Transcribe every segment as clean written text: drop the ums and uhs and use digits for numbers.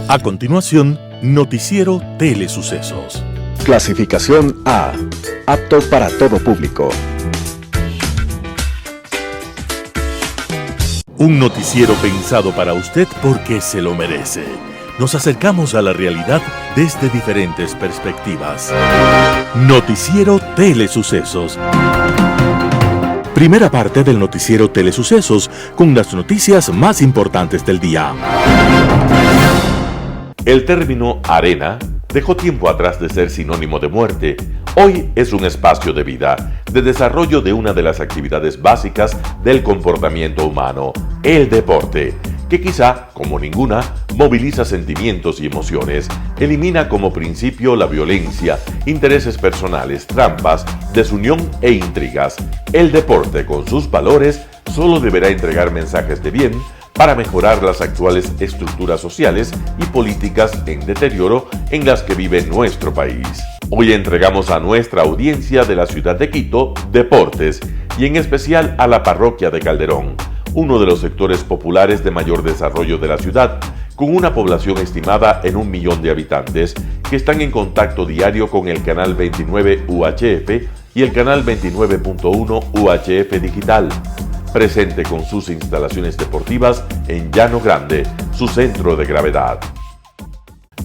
A continuación, Noticiero Telesucesos. Clasificación A. Apto para todo público. Un noticiero pensado para usted porque se lo merece. Nos acercamos a la realidad desde diferentes perspectivas. Noticiero Telesucesos. Primera parte del Noticiero Telesucesos con las noticias más importantes del día. El término arena dejó tiempo atrás de ser sinónimo de muerte. Hoy es un espacio de vida, de desarrollo de una de las actividades básicas del comportamiento humano, el deporte, que quizá, como ninguna, moviliza sentimientos y emociones, elimina como principio la violencia, intereses personales, trampas, desunión e intrigas. El deporte, con sus valores, solo deberá entregar mensajes de bien para mejorar las actuales estructuras sociales y políticas en deterioro en las que vive nuestro país. Hoy entregamos a nuestra audiencia de la ciudad de Quito deportes y en especial a la parroquia de Calderón, uno de los sectores populares de mayor desarrollo de la ciudad, con una población estimada en 1 millón de habitantes que están en contacto diario con el canal 29 UHF y el canal 29.1 UHF Digital. Presente con sus instalaciones deportivas en Llano Grande, su centro de gravedad.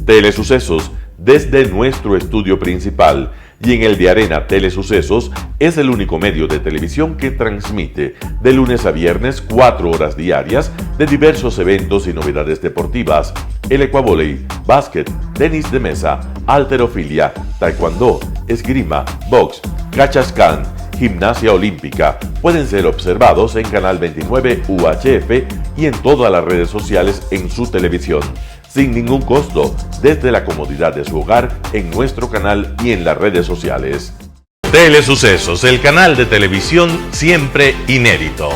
Telesucesos, desde nuestro estudio principal y en el de Arena Telesucesos, es el único medio de televisión que transmite de lunes a viernes 4 horas diarias de diversos eventos y novedades deportivas: el ecuavóley, básquet, tenis de mesa, halterofilia, taekwondo, esgrima, box, cachascán, gimnasia olímpica. Pueden ser observados en Canal 29 UHF y en todas las redes sociales en su televisión, sin ningún costo, desde la comodidad de su hogar, en nuestro canal y en las redes sociales. Telesucesos, el canal de televisión siempre inédito.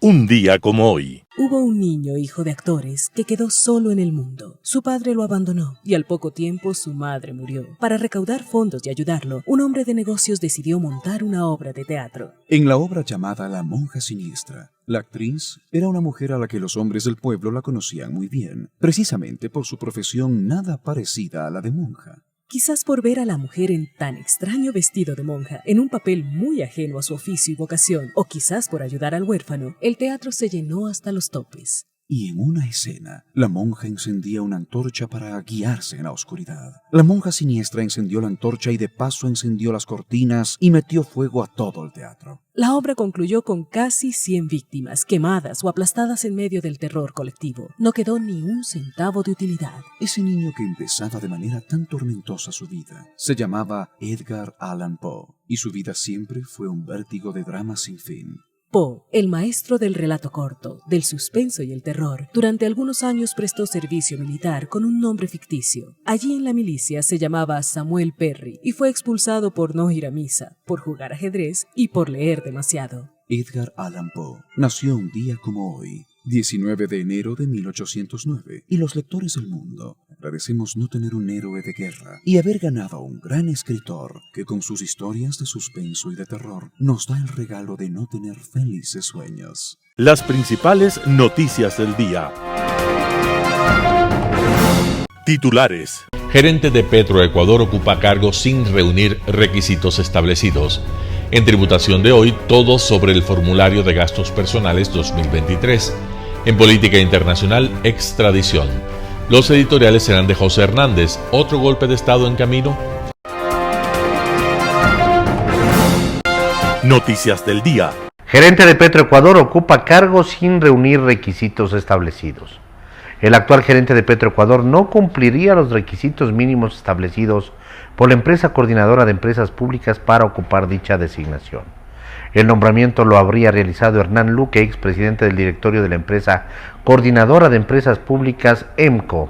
Un día como hoy. Hubo un niño, hijo de actores, que quedó solo en el mundo. Su padre lo abandonó y al poco tiempo su madre murió. Para recaudar fondos y ayudarlo, un hombre de negocios decidió montar una obra de teatro. En la obra llamada La Monja Siniestra, la actriz era una mujer a la que los hombres del pueblo la conocían muy bien, precisamente por su profesión nada parecida a la de monja. Quizás por ver a la mujer en tan extraño vestido de monja, en un papel muy ajeno a su oficio y vocación, o quizás por ayudar al huérfano, el teatro se llenó hasta los topes. Y en una escena, la monja encendía una antorcha para guiarse en la oscuridad. La monja siniestra encendió la antorcha y de paso encendió las cortinas y metió fuego a todo el teatro. La obra concluyó con casi 100 víctimas quemadas o aplastadas en medio del terror colectivo. No quedó ni un centavo de utilidad. Ese niño que empezaba de manera tan tormentosa su vida se llamaba Edgar Allan Poe, y su vida siempre fue un vértigo de drama sin fin. Poe, el maestro del relato corto, del suspenso y el terror, durante algunos años prestó servicio militar con un nombre ficticio. Allí en la milicia se llamaba Samuel Perry y fue expulsado por no ir a misa, por jugar ajedrez y por leer demasiado. Edgar Allan Poe nació un día como hoy, 19 de enero de 1809, y los lectores del mundo agradecemos no tener un héroe de guerra y haber ganado a un gran escritor que con sus historias de suspenso y de terror nos da el regalo de no tener felices sueños. Las principales noticias del día. Titulares. Gerente de Petroecuador ocupa cargo sin reunir requisitos establecidos. En tributación de hoy, todo sobre el formulario de gastos personales 2023. En política internacional, extradición. Los editoriales serán de José Hernández. ¿Otro golpe de Estado en camino? Noticias del día. Gerente de Petroecuador ocupa cargo sin reunir requisitos establecidos. El actual gerente de Petroecuador no cumpliría los requisitos mínimos establecidos por la empresa coordinadora de empresas públicas para ocupar dicha designación. El nombramiento lo habría realizado Hernán Luque, expresidente del directorio de la empresa coordinadora de empresas públicas EMCO.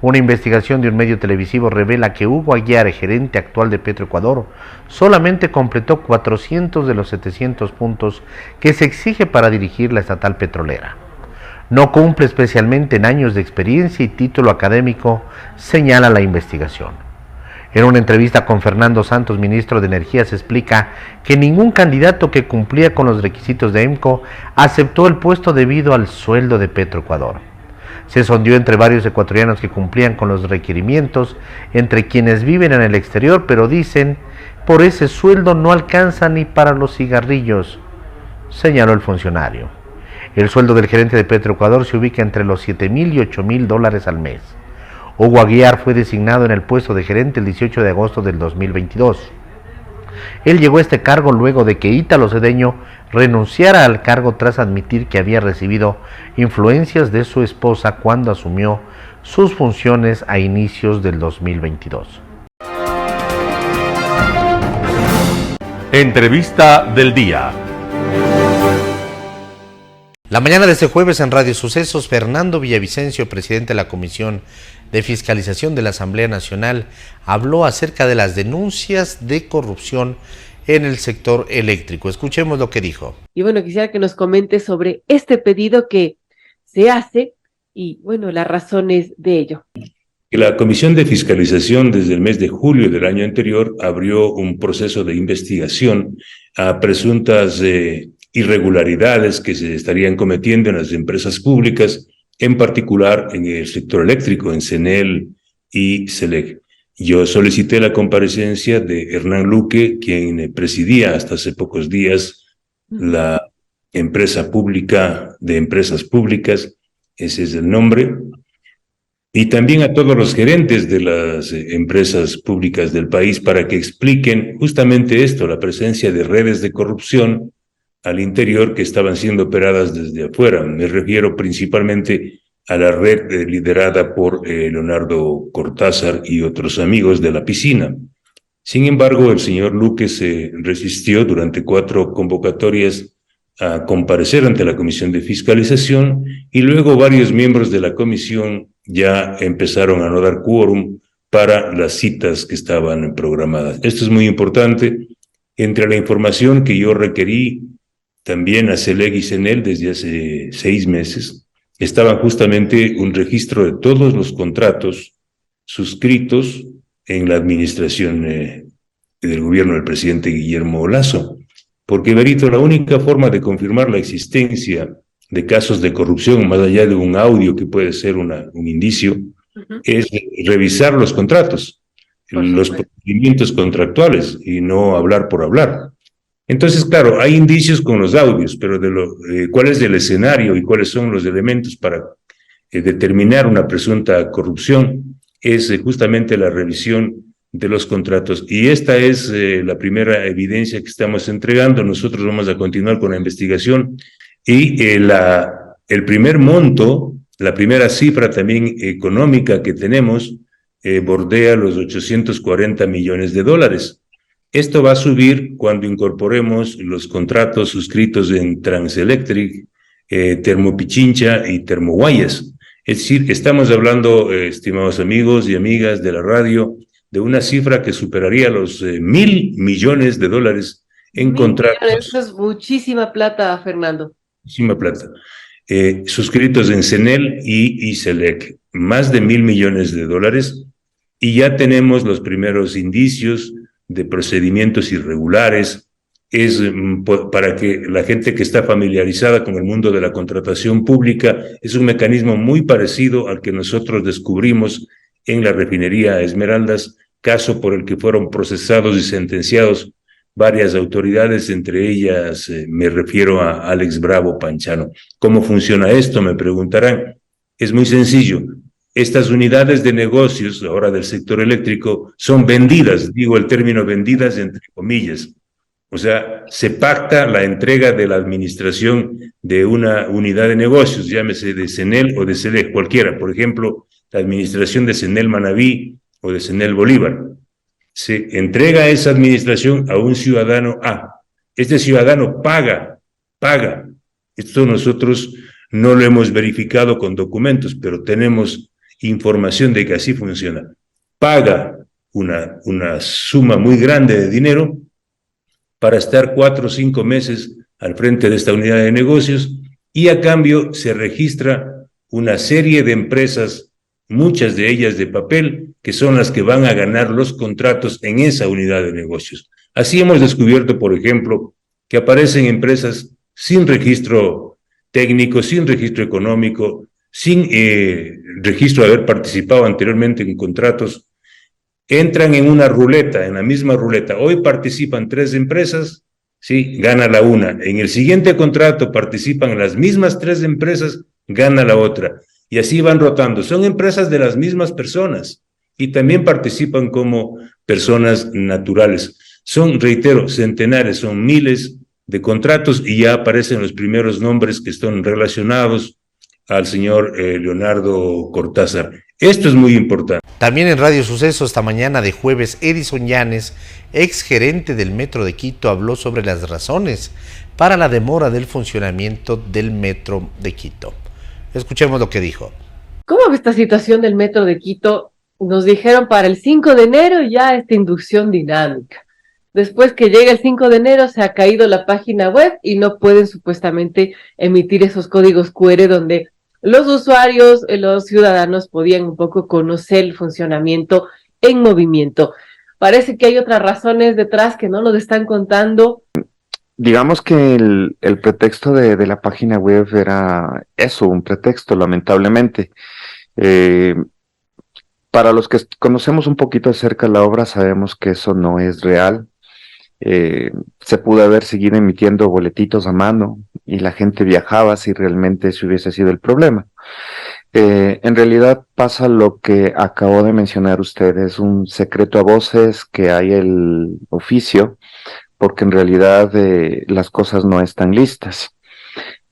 Una investigación de un medio televisivo revela que Hugo Aguiar, gerente actual de Petroecuador, solamente completó 400 de los 700 puntos que se exige para dirigir la estatal petrolera. No cumple especialmente en años de experiencia y título académico, señala la investigación. En una entrevista con Fernando Santos, ministro de Energía, se explica que ningún candidato que cumplía con los requisitos de EMCO aceptó el puesto debido al sueldo de Petroecuador. Se sondeó entre varios ecuatorianos que cumplían con los requerimientos, entre quienes viven en el exterior, pero dicen, por ese sueldo no alcanza ni para los cigarrillos, señaló el funcionario. El sueldo del gerente de Petroecuador se ubica entre los $7,000 y $8,000 al mes. Hugo Aguiar fue designado en el puesto de gerente el 18 de agosto del 2022. Él llegó a este cargo luego de que Ítalo Cedeño renunciara al cargo tras admitir que había recibido influencias de su esposa cuando asumió sus funciones a inicios del 2022. Entrevista del día. La mañana de este jueves en Radio Sucesos, Fernando Villavicencio, presidente de la Comisión de Fiscalización de la Asamblea Nacional, habló acerca de las denuncias de corrupción en el sector eléctrico. Escuchemos lo que dijo. Y bueno, quisiera que nos comente sobre este pedido que se hace y bueno, las razones de ello. La Comisión de Fiscalización desde el mes de julio del año anterior abrió un proceso de investigación a presuntas irregularidades que se estarían cometiendo en las empresas públicas, en particular en el sector eléctrico, en CENEL y SELEC. Yo solicité la comparecencia de Hernán Luque, quien presidía hasta hace pocos días la empresa pública de empresas públicas, ese es el nombre, y también a todos los gerentes de las empresas públicas del país para que expliquen justamente esto, la presencia de redes de corrupción al interior que estaban siendo operadas desde afuera. Me refiero principalmente a la red liderada por Leonardo Cortázar y otros amigos de la piscina. Sin embargo, el señor Luque se resistió durante 4 convocatorias a comparecer ante la Comisión de Fiscalización y luego varios miembros de la comisión ya empezaron a no dar quórum para las citas que estaban programadas. Esto es muy importante. Entre la información que yo requerí también a SELEC y CENEL desde hace 6 meses, estaban justamente un registro de todos los contratos suscritos en la administración del gobierno del presidente Guillermo Lasso. Porque, Berito, la única forma de confirmar la existencia de casos de corrupción, más allá de un audio que puede ser un indicio, es revisar los contratos, los procedimientos contractuales y no hablar por hablar. Entonces, claro, hay indicios con los audios, pero cuál es el escenario y cuáles son los elementos para determinar una presunta corrupción es justamente la revisión de los contratos. Y esta es la primera evidencia que estamos entregando. Nosotros vamos a continuar con la investigación y el primer monto, la primera cifra también económica que tenemos bordea los $840 millones. Esto va a subir cuando incorporemos los contratos suscritos en Transelectric, Termopichincha y Termoguayas. Es decir, estamos hablando, estimados amigos y amigas de la radio, de una cifra que superaría los $1,000 millones en contratos. Eso es muchísima plata, Fernando. Muchísima plata. Suscritos en CENEL y SELEC, más de $1,000 millones, y ya tenemos los primeros indicios de procedimientos irregulares. Es para que la gente que está familiarizada con el mundo de la contratación pública, es un mecanismo muy parecido al que nosotros descubrimos en la refinería Esmeraldas, caso por el que fueron procesados y sentenciados varias autoridades, entre ellas me refiero a Alex Bravo Panchano. ¿Cómo funciona esto? Me preguntarán. Es muy sencillo. Estas unidades de negocios, ahora del sector eléctrico, son vendidas, digo el término vendidas entre comillas. O sea, se pacta la entrega de la administración de una unidad de negocios, llámese de CENEL o de SELEC, cualquiera. Por ejemplo, la administración de CENEL Manabí o de CENEL Bolívar. Se entrega esa administración a un ciudadano A. Este ciudadano paga. Esto nosotros no lo hemos verificado con documentos, pero tenemos información de que así funciona. Paga una suma muy grande de dinero para estar 4 o 5 meses al frente de esta unidad de negocios y a cambio se registra una serie de empresas muchas de ellas de papel, que son las que van a ganar los contratos en esa unidad de negocios. Así hemos descubierto, por ejemplo, que aparecen empresas sin registro técnico, sin registro económico, sin registro de haber participado anteriormente en contratos, entran en una ruleta, en la misma ruleta. Hoy participan 3 empresas, sí, gana la una. En el siguiente contrato participan las mismas 3 empresas, gana la otra. Y así van rotando. Son empresas de las mismas personas y también participan como personas naturales. Son, reitero, centenares, son miles de contratos y ya aparecen los primeros nombres que están relacionados al señor Leonardo Cortázar. Esto es muy importante. También en Radio Suceso esta mañana de jueves, Edison Llanes, ex gerente del Metro de Quito, habló sobre las razones para la demora del funcionamiento del Metro de Quito. Escuchemos lo que dijo. ¿Cómo ve esta situación del Metro de Quito? Nos dijeron para el 5 de enero ya esta inducción dinámica. Después que llega el 5 de enero se ha caído la página web y no pueden supuestamente emitir esos códigos QR donde los usuarios, los ciudadanos podían un poco conocer el funcionamiento en movimiento. Parece que hay otras razones detrás que no nos están contando. Digamos que el pretexto de la página web era eso, un pretexto, lamentablemente. Para los que conocemos un poquito acerca de la obra, sabemos que eso no es real. Se pudo haber seguido emitiendo boletitos a mano y la gente viajaba si realmente ese hubiese sido el problema. En realidad pasa lo que acabó de mencionar usted, es un secreto a voces que hay el oficio, porque en realidad las cosas no están listas.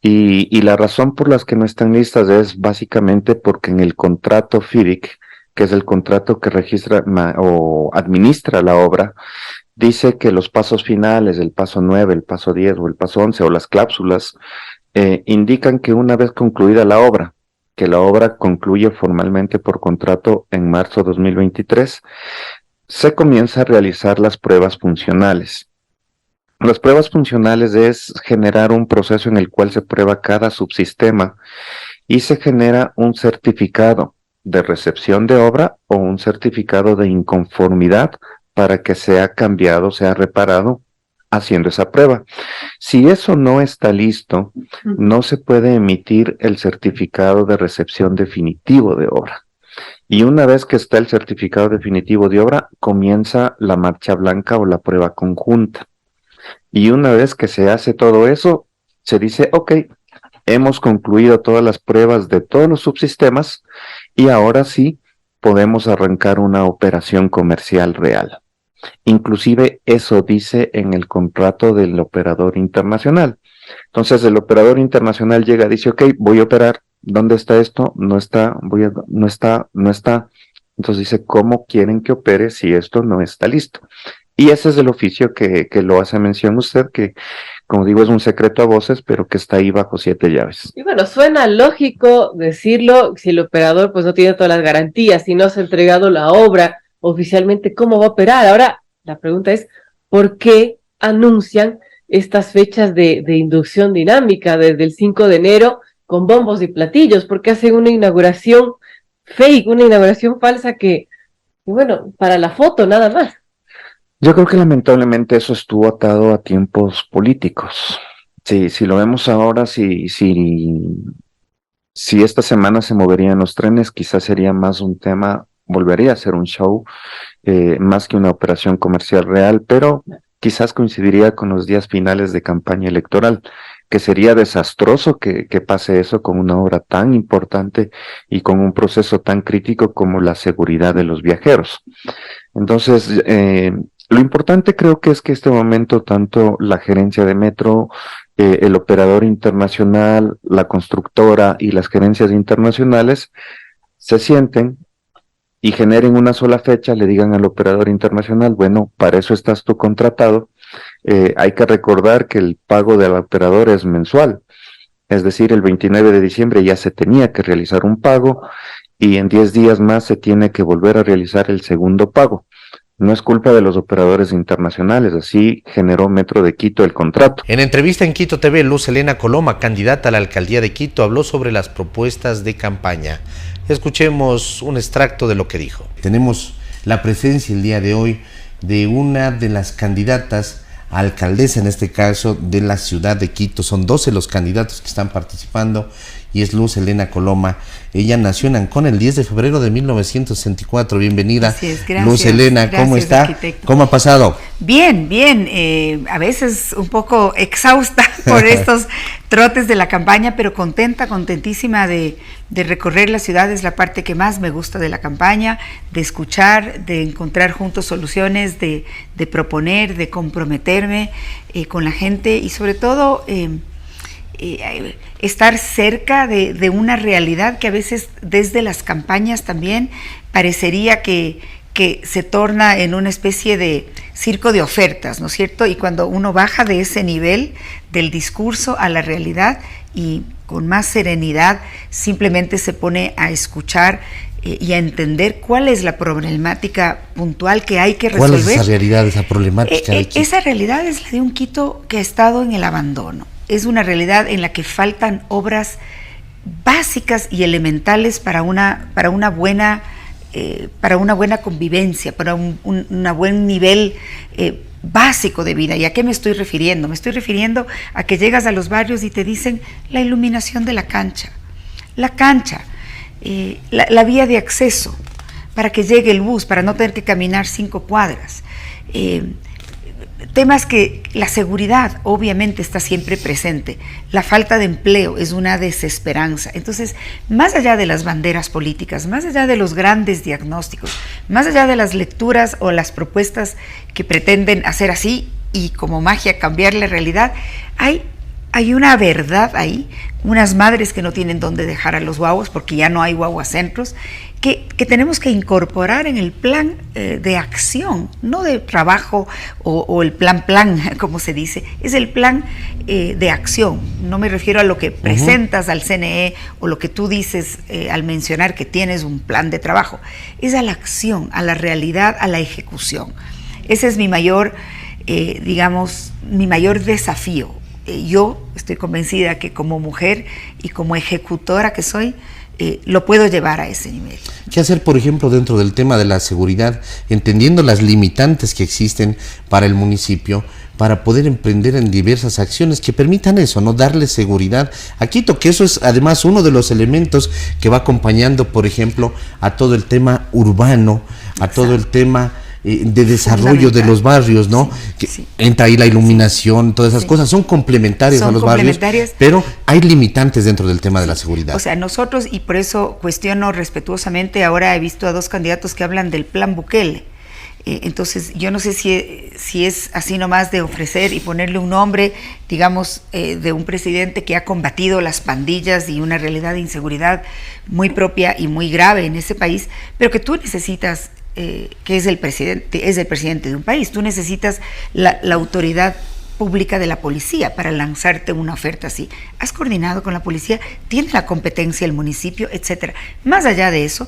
Y la razón por las que no están listas es básicamente porque en el contrato FIDIC, que es el contrato que registra o administra la obra, dice que los pasos finales, el paso 9, el paso 10 o el paso 11 o las cláusulas, indican que una vez concluida la obra, que la obra concluye formalmente por contrato en marzo de 2023, se comienza a realizar las pruebas funcionales. Las pruebas funcionales es generar un proceso en el cual se prueba cada subsistema y se genera un certificado de recepción de obra o un certificado de inconformidad para que sea cambiado, sea reparado haciendo esa prueba. Si eso no está listo, no se puede emitir el certificado de recepción definitivo de obra. Y una vez que está el certificado definitivo de obra, comienza la marcha blanca o la prueba conjunta. Y una vez que se hace todo eso, se dice, ok, hemos concluido todas las pruebas de todos los subsistemas y ahora sí podemos arrancar una operación comercial real. Inclusive eso dice en el contrato del operador internacional. Entonces el operador internacional llega y dice, ok, voy a operar, ¿dónde está esto? No está, no está. Entonces dice, ¿cómo quieren que opere si esto no está listo? Y ese es el oficio que lo hace mención usted, que como digo es un secreto a voces, pero que está ahí bajo 7 llaves. Y bueno, suena lógico decirlo si el operador pues no tiene todas las garantías, si no se ha entregado la obra oficialmente, ¿cómo va a operar? Ahora, la pregunta es, ¿por qué anuncian estas fechas de inducción dinámica desde el 5 de enero con bombos y platillos? ¿Por qué hacen una inauguración fake, una inauguración falsa que, bueno, para la foto nada más? Yo creo que lamentablemente eso estuvo atado a tiempos políticos. Sí, si lo vemos ahora, si esta semana se moverían los trenes, quizás sería más un tema, volvería a ser un show, más que una operación comercial real, pero quizás coincidiría con los días finales de campaña electoral, que sería desastroso que pase eso con una obra tan importante y con un proceso tan crítico como la seguridad de los viajeros. Entonces, lo importante creo que es que este momento tanto la gerencia de Metro, el operador internacional, la constructora y las gerencias internacionales se sienten y generen una sola fecha, le digan al operador internacional, bueno, para eso estás tú contratado. Hay que recordar que el pago del operador es mensual, es decir, el 29 de diciembre ya se tenía que realizar un pago y en 10 días más se tiene que volver a realizar el segundo pago. No es culpa de los operadores internacionales, así generó Metro de Quito el contrato. En entrevista en Quito TV, Luz Helena Coloma, candidata a la alcaldía de Quito, habló sobre las propuestas de campaña. Escuchemos un extracto de lo que dijo. Tenemos la presencia el día de hoy de una de las candidatas a alcaldesa, en este caso, de la ciudad de Quito. Son 12 los candidatos que están participando y es Luz Helena Coloma. Ella nació en Ancona el 10 de febrero de 1964. Bienvenida. Así es, gracias, Luz Helena, ¿cómo está? Arquitecto. ¿Cómo ha pasado? Bien, bien. A veces un poco exhausta por estos trotes de la campaña, pero contentísima de recorrer la ciudad. Es la parte que más me gusta de la campaña, de escuchar, de encontrar juntos soluciones, de proponer, de comprometerme con la gente y sobre todo estar cerca de una realidad que a veces desde las campañas también parecería que se torna en una especie de circo de ofertas, ¿no es cierto? Y cuando uno baja de ese nivel del discurso a la realidad y con más serenidad simplemente se pone a escuchar y a entender cuál es la problemática puntual que hay que resolver. ¿Cuál es esa realidad, esa problemática? Esa realidad es la de un Quito que ha estado en el abandono. Es una realidad en la que faltan obras básicas y elementales para una buena convivencia, para un buen nivel básico de vida. ¿Y a qué me estoy refiriendo? Me estoy refiriendo a que llegas a los barrios y te dicen la iluminación de la cancha, la vía de acceso para que llegue el bus, para no tener que caminar 5 cuadras. Temas que la seguridad obviamente está siempre presente, la falta de empleo es una desesperanza. Entonces, más allá de las banderas políticas, más allá de los grandes diagnósticos, más allá de las lecturas o las propuestas que pretenden hacer así y como magia cambiar la realidad, hay una verdad ahí, unas madres que no tienen dónde dejar a los guaguas porque ya no hay guaguacentros, que tenemos que incorporar en el plan de acción, no de trabajo o el plan, como se dice, es el plan de acción. No me refiero a lo que presentas al CNE o lo que tú dices al mencionar que tienes un plan de trabajo, es a la acción, a la realidad, a la ejecución. Ese es mi mayor, mi mayor desafío. Yo estoy convencida que como mujer y como ejecutora que soy, lo puedo llevar a ese nivel. ¿Qué hacer, por ejemplo, dentro del tema de la seguridad, entendiendo las limitantes que existen para el municipio, para poder emprender en diversas acciones que permitan eso, no darle seguridad a Quito, que eso es además uno de los elementos que va acompañando, por ejemplo, a todo el tema urbano, a todo el tema de desarrollo de los barrios, ¿no? Sí. Entra ahí la iluminación, todas esas cosas son complementarias a los barrios, pero hay limitantes dentro del tema de la seguridad. O sea, nosotros, y por eso cuestiono respetuosamente, ahora he visto a 2 candidatos que hablan del plan Bukele. Entonces, yo no sé si es así nomás de ofrecer y ponerle un nombre, digamos, de un presidente que ha combatido las pandillas y una realidad de inseguridad muy propia y muy grave en ese país, pero que tú necesitas que es el presidente de un país. Tú necesitas la autoridad pública de la policía para lanzarte una oferta así. ¿Has coordinado con la policía? ¿Tiene la competencia el municipio? Etcétera. Más allá de eso,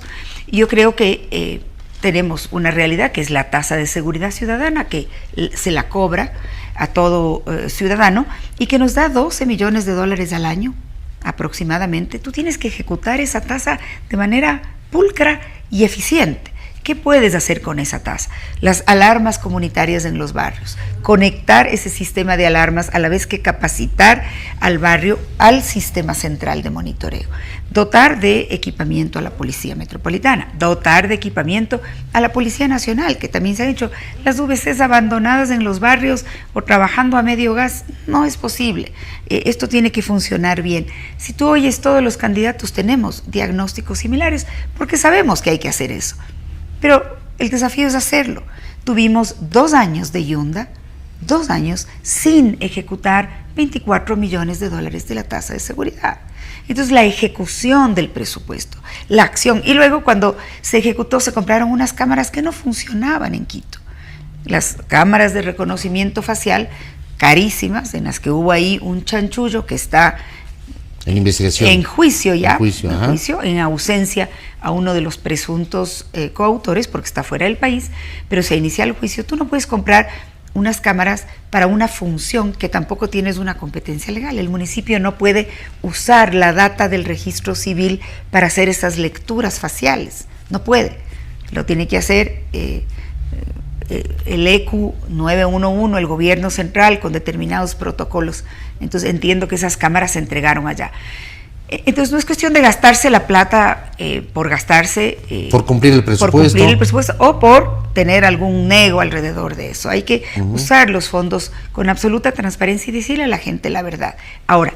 yo creo que tenemos una realidad que es la tasa de seguridad ciudadana, que se la cobra a todo ciudadano y que nos da $12 millones al año aproximadamente. Tú tienes que ejecutar esa tasa de manera pulcra y eficiente. ¿Qué puedes hacer con esa tasa? Las alarmas comunitarias en los barrios, conectar ese sistema de alarmas a la vez que capacitar al barrio al sistema central de monitoreo, dotar de equipamiento a la Policía Metropolitana, dotar de equipamiento a la Policía Nacional, que también se han hecho las VCs abandonadas en los barrios o trabajando a medio gas. No es posible. Esto tiene que funcionar bien. Si tú oyes, todos los candidatos tenemos diagnósticos similares porque sabemos que hay que hacer eso. Pero el desafío es hacerlo. Tuvimos 2 años de Yunda, 2 años sin ejecutar $24 millones de la tasa de seguridad. Entonces, la ejecución del presupuesto, la acción. Y luego, cuando se ejecutó, se compraron unas cámaras que no funcionaban en Quito. Las cámaras de reconocimiento facial, carísimas, en las que hubo ahí un chanchullo que está en investigación. En juicio ya, en ausencia a uno de los presuntos coautores porque está fuera del país, pero se inicia el juicio. Tú no puedes comprar unas cámaras para una función que tampoco tienes una competencia legal. El municipio no puede usar la data del registro civil para hacer esas lecturas faciales, no puede. Lo tiene que hacer el ECU 911, el gobierno central, con determinados protocolos. Entonces entiendo que esas cámaras se entregaron allá. Entonces no es cuestión de gastarse la plata por gastarse. Por cumplir el presupuesto. Por cumplir el presupuesto o por tener algún nego alrededor de eso. Hay que usar los fondos con absoluta transparencia y decirle a la gente la verdad. Ahora,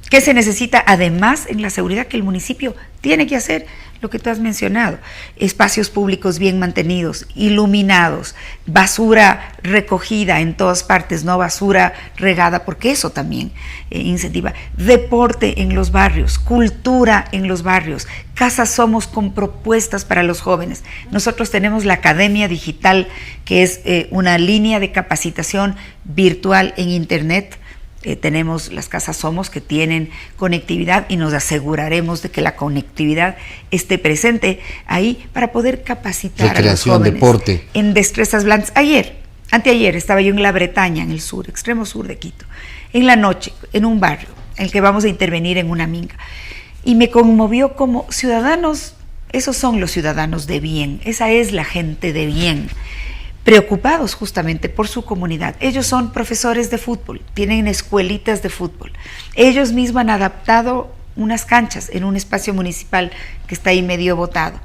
¿qué se necesita además en la seguridad? Que el municipio tiene que hacer lo que tú has mencionado: espacios públicos bien mantenidos, iluminados, basura recogida en todas partes, no basura regada, porque eso también incentiva, deporte en los barrios, cultura en los barrios, Casas Somos con propuestas para los jóvenes. Nosotros tenemos la Academia Digital, que es una línea de capacitación virtual en internet. Tenemos las Casas Somos que tienen conectividad y nos aseguraremos de que la conectividad esté presente ahí para poder capacitar a los jóvenes. Deporte. En destrezas blandas. Anteayer estaba yo en La Bretaña, en el sur, extremo sur de Quito, en la noche, en un barrio en el que vamos a intervenir en una minga, y me conmovió como ciudadanos, esos son los ciudadanos de bien, esa es la gente de bien, preocupados justamente por su comunidad. Ellos son profesores de fútbol, tienen escuelitas de fútbol. Ellos mismos han adaptado unas canchas en un espacio municipal que está ahí medio botado.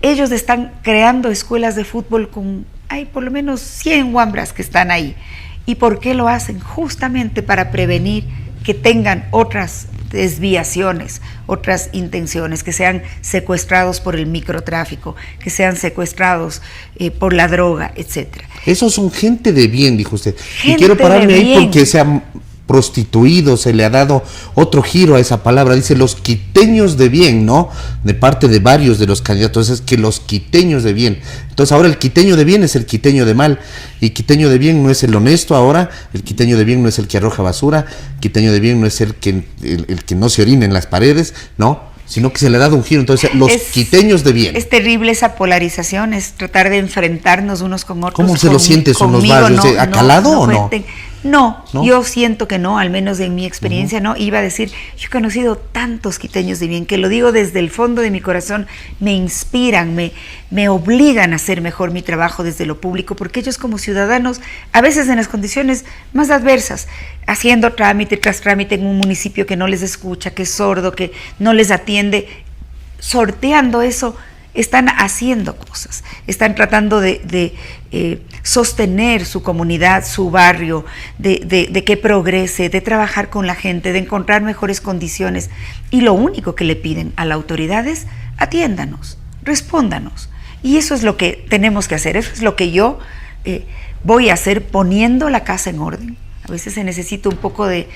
Ellos están creando escuelas de fútbol hay por lo menos 100 guambras que están ahí. ¿Y por qué lo hacen? Justamente para prevenir que tengan otras desviaciones, otras intenciones, que sean secuestrados por el microtráfico, que sean secuestrados por la droga, etcétera. Esos son gente de bien, dijo usted. Gente y quiero pararme ahí bien. porque se ha prostituido, se le ha dado otro giro a esa palabra. Dice los quiteños de bien, ¿no? De parte de varios de los candidatos, es que los quiteños de bien. Entonces ahora el quiteño de bien es el quiteño de mal, y quiteño de bien no es el honesto ahora, el quiteño de bien no es el que arroja basura, quiteño de bien no es el que no se orina en las paredes, ¿no? Sino que se le ha dado un giro. Entonces los quiteños de bien. Es terrible esa polarización, es tratar de enfrentarnos unos con otros. ¿Cómo se lo sientes en los barrios? ¿Ha calado o no? No, yo siento que no, al menos en mi experiencia no. Iba a decir, yo he conocido tantos quiteños de bien, que lo digo desde el fondo de mi corazón, me inspiran, me obligan a hacer mejor mi trabajo desde lo público, porque ellos como ciudadanos, a veces en las condiciones más adversas, haciendo trámite tras trámite en un municipio que no les escucha, que es sordo, que no les atiende, sorteando eso, están haciendo cosas, están tratando de sostener su comunidad, su barrio, de que progrese, de trabajar con la gente, de encontrar mejores condiciones. Y lo único que le piden a la autoridad es: atiéndanos, respóndanos. Y eso es lo que tenemos que hacer, eso es lo que yo voy a hacer, poniendo la casa en orden. A veces se necesita un poco de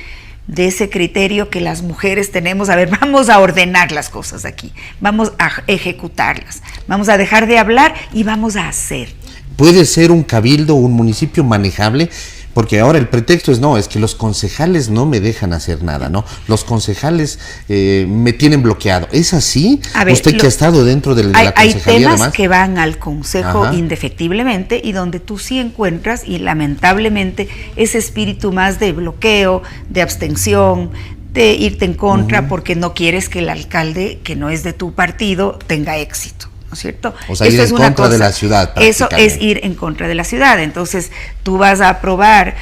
ese criterio que las mujeres tenemos. A ver, vamos a ordenar las cosas aquí, vamos a ejecutarlas, vamos a dejar de hablar y vamos a hacer. ¿Puede ser un cabildo, un municipio manejable? Porque ahora el pretexto es que los concejales no me dejan hacer nada, ¿no? Los concejales me tienen bloqueado. ¿Es así? A ver, usted que ha estado dentro de la concejalía, hay temas además, que van al consejo, ajá, indefectiblemente, y donde tú sí encuentras, y lamentablemente, ese espíritu más de bloqueo, de abstención, de irte en contra, porque no quieres que el alcalde, que no es de tu partido, tenga éxito. ¿No es cierto? O sea, ir en contra de la ciudad. Eso es ir en contra de la ciudad. Entonces, tú vas a aprobar,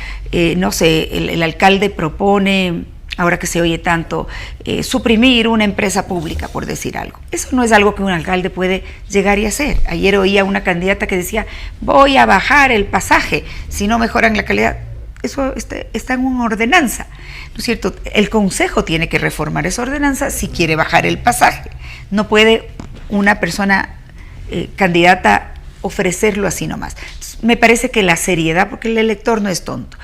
no sé, el alcalde propone, ahora que se oye tanto, suprimir una empresa pública, por decir algo. Eso no es algo que un alcalde puede llegar y hacer. Ayer oía una candidata que decía: voy a bajar el pasaje si no mejoran la calidad. Eso está en una ordenanza, ¿no es cierto? El consejo tiene que reformar esa ordenanza si quiere bajar el pasaje. No puede una persona candidata ofrecerlo así nomás. Entonces, me parece que la seriedad, porque el elector no es tonto.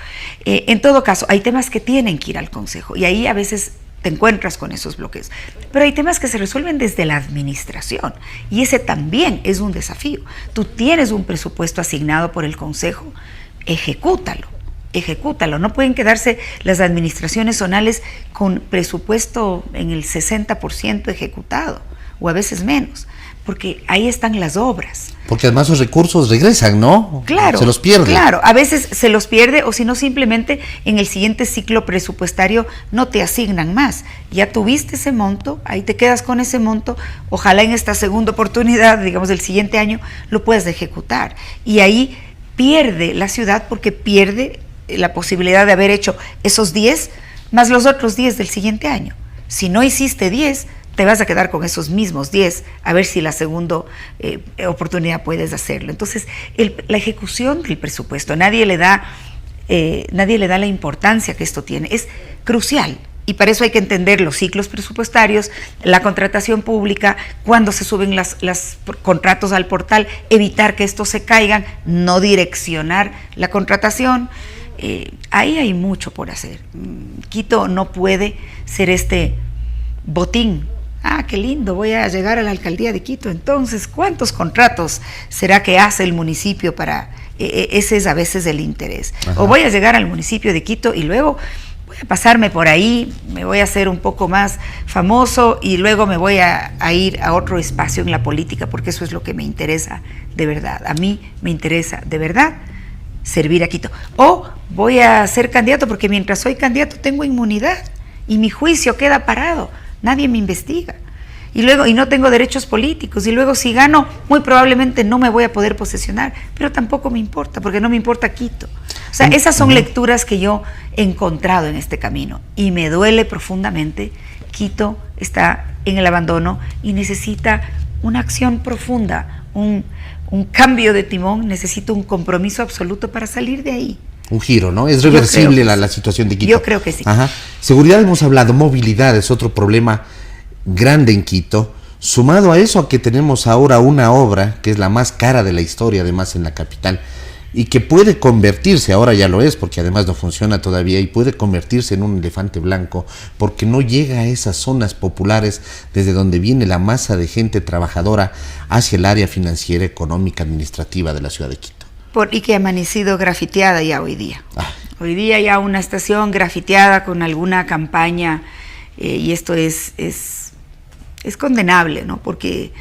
En todo caso, hay temas que tienen que ir al consejo, y ahí a veces te encuentras con esos bloqueos. Pero hay temas que se resuelven desde la administración, y ese también es un desafío. Tú tienes un presupuesto asignado por el consejo, ejecútalo. No pueden quedarse las administraciones zonales con presupuesto en el 60% ejecutado, o a veces menos. porque ahí están las obras. Porque además los recursos regresan, ¿no? Claro. Se los pierde. Claro, a veces se los pierde o si no simplemente en el siguiente ciclo presupuestario no te asignan más. Ya tuviste ese monto, ahí te quedas con ese monto, ojalá en esta segunda oportunidad, digamos del siguiente año, lo puedas ejecutar. Y ahí pierde la ciudad porque pierde la posibilidad de haber hecho esos 10 más los otros 10 del siguiente año. Si no hiciste 10, te vas a quedar con esos mismos 10, a ver si la segunda oportunidad puedes hacerlo. Entonces, la ejecución del presupuesto, nadie le da la importancia que esto tiene, es crucial. Y para eso hay que entender los ciclos presupuestarios, la contratación pública, cuando se suben los contratos al portal, evitar que estos se caigan, no direccionar la contratación. Ahí hay mucho por hacer. Quito no puede ser este botín. Ah, qué lindo, voy a llegar a la alcaldía de Quito. Entonces, ¿cuántos contratos será que hace el municipio para...? Ese es a veces el interés. Ajá. O voy a llegar al municipio de Quito y luego voy a pasarme por ahí, me voy a hacer un poco más famoso y luego me voy a ir a otro espacio en la política, porque eso es lo que me interesa de verdad. A mí me interesa de verdad servir a Quito. O voy a ser candidato porque mientras soy candidato tengo inmunidad y mi juicio queda parado. Nadie me investiga. Y luego, y no tengo derechos políticos, y luego si gano, muy probablemente no me voy a poder posesionar, pero tampoco me importa, porque no me importa Quito. O sea, esas son lecturas que yo he encontrado en este camino, y me duele profundamente. Quito está en el abandono y necesita una acción profunda, un cambio de timón, necesita un compromiso absoluto para salir de ahí. Un giro, ¿no? Es reversible la situación de Quito. Yo creo que sí. Ajá. Seguridad hemos hablado, movilidad es otro problema grande en Quito. Sumado a eso, a que tenemos ahora una obra que es la más cara de la historia, además en la capital, y que puede convertirse, ahora ya lo es, porque además no funciona todavía, y puede convertirse en un elefante blanco, porque no llega a esas zonas populares desde donde viene la masa de gente trabajadora hacia el área financiera, económica, administrativa de la ciudad de Quito. Y que ha amanecido grafiteada ya hoy día. Hoy día ya una estación grafiteada con alguna campaña, y esto es condenable, ¿no? Porque